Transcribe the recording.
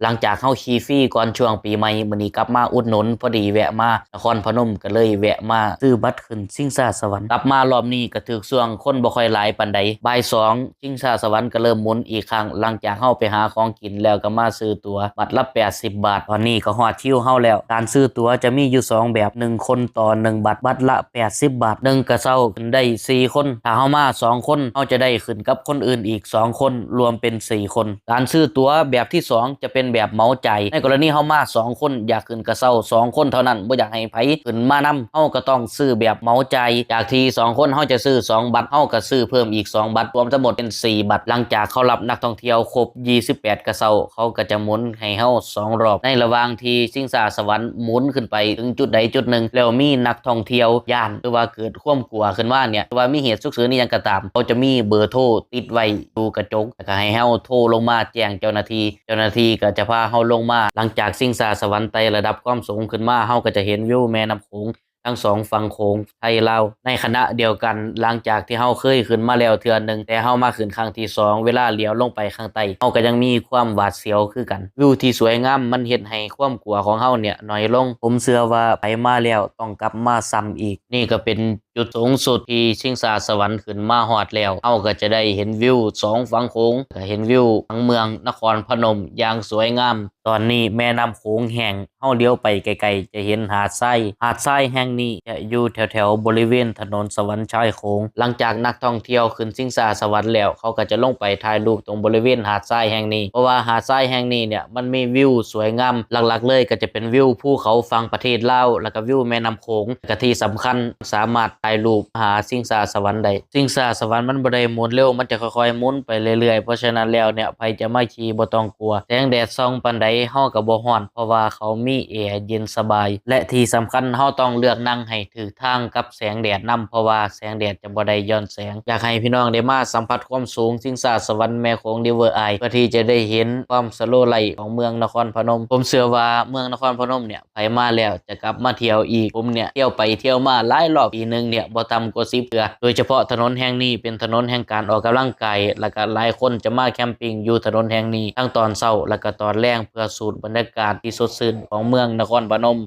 หลังจากเข้าขี่ฟรีก่อนช่วงปีใหม่มื้อนี้กลับมาอุดหนุนพอดีแวะมานครพนมก็เลยแวะมาซื้อบัตรขึ้นชิงช้าสวรรค์กลับมารอบนี้ก็ถึกช่วงคนบ่ค่อยหลายปานใดบ่าย2ชิงช้าสวรรค์ก็เริ่มหมุนอีกครั้งหลังจากเฮาไปหาของกินแล้วก็มาซื้อตั๋วบัตรละ80บาทตอนนี้ก็ฮอดคิวเฮาแล้วการซื้อตั๋วจะมีอยู่2แบบ1คนต่อ1บัตรบัตรละ80บาท1กระเช้าขึ้นได้4คนถ้าเฮามา2คนเฮาจะได้ขึ้นกับคนอื่นอีก2คนรวมเป็น4คนการซื้อตั๋วแบบที่2จะเป็นแบบเหมาจ่ายในกรณีเฮามา2คนอยากขึ้นกระเช้า2คนเท่านั้นบ่อยากให้ไผขึ้นมานำเฮาก็ต้องซื้อแบบเหมาจ่ายจากที่2คนเฮาจะซื้อ2บัตรเฮาก็ซื้อเพิ่มอีก2บัตรรวมทั้งหมดเป็น4บัตรหลังจากเขารับนักท่องเที่ยวครบ28กระเช้าเขาก็จะหมุนให้เฮา2รอบในระหว่างที่ชิงช้าสวรรค์หมุนขึ้นไปถึงจุดใดจุดหนึ่งแล้วมีนักท่องเที่ยวย่านหรือว่าเกิดความกลัวขึ้นมาเนี่ยหรือว่ามีเหตุฉุกเฉินนี่ยังก็ตามเขาจะมีเบอร์โทรติดไว้อยู่กระจกแล้วก็ให้เฮาโทรลงมาแจ้งเจ้าหน้าที่ก็จะพาเฮาลงมาหลังจากชิงช้าสวรรค์ไต่ระดับความสูงขึ้นมาเฮาก็จะเห็นวิวแม่น้ำโขงทั้งสองฝั่งโขงไทยลาวในขณะเดียวกันหลังจากที่เฮาเคยขึ้นมาแล้วเทื่อนึงแต่เฮามาขึ้นครั้งที่2เวลาเลี้ยวลงไปข้างใต้เฮาก็ยังมีความหวาดเสียวคือกันวิวที่สวยงามมันเฮ็ดให้ความกลัวของเฮาเนี่ยน้อยลงผมเชื่อว่าไปมาแล้วต้องกลับมาซ้ำอีกนี่ก็เป็นจุดสูงสุดที่ชิงช้าสวรรค์ขึ้นมาฮอดแล้วเฮาก็จะได้เห็นวิว2ฝั่งโขงก็เห็นวิวทั้งเมืองนครพนมอย่างสวยงามตอนนี้แม่น้ำโขงแห้งเฮาเลี้ยวไปไกลๆจะเห็นหาดทรายแห่งนี้จะอยู่แถวๆบริเวณถนนสวรรค์ชายโขงหลังจากนักท่องเที่ยวขึ้นชิงช้าสวรรค์แล้วเขาก็จะลงไปถ่ายรูปตรงบริเวณหาดทรายแห่งนี้เพราะว่าหาดทรายแห่งนี้เนี่ยมันมีวิวสวยงามหลักๆเลยก็จะเป็นวิวภูเขาฝั่งประเทศลาวแล้วก็วิวแม่น้ำโขงและที่สำคัญสามารถถ่ายรูปหาชิงช้าสวรรค์ได้ชิงช้าสวรรค์มันบ่ได้หมุนเร็วมันจะค่อยๆหมุนไปเรื่อยๆเพราะฉะนั้นแล้วเนี่ยใครจะมาขี่บ่ต้องกลัวแสงแดดส่องปานใดเฮาก็บ่ร้อนเพราะว่าเขามีแอร์เย็นสบายและที่สำคัญเฮาต้องเลือกนั่งให้ถูกทางกับแสงแดดเพราะว่าแสงแดดจะบ่ได้ย้อนแสงอยากให้พี่น้องได้มาสัมผัสความสูงชิงช้าสวรรค์แม่โขงริเวอร์ไอเพื่อที่จะได้เห็นความสโลว์ไลท์ของเมืองนครพนมผมเชื่อว่าเมืองนครพนมเนี่ยไปมาแล้วจะกลับมาเที่ยวอีกผมเนี่ยเที่ยวไปเที่ยวมาหลายรอบปีนึงเนี่ยบ่ต่ำกว่า10เทื่อโดยเฉพาะถนนแห่งนี้เป็นถนนแห่งการออกกำลังกายแล้วก็หลายคนจะมาแคมปิ้งอยู่ถนนแห่งนี้ทั้งตอนเช้าแล้วก็ตอนแลงเพื่อสูดบรรยากาศที่สดชื่นของเมืองนครพนม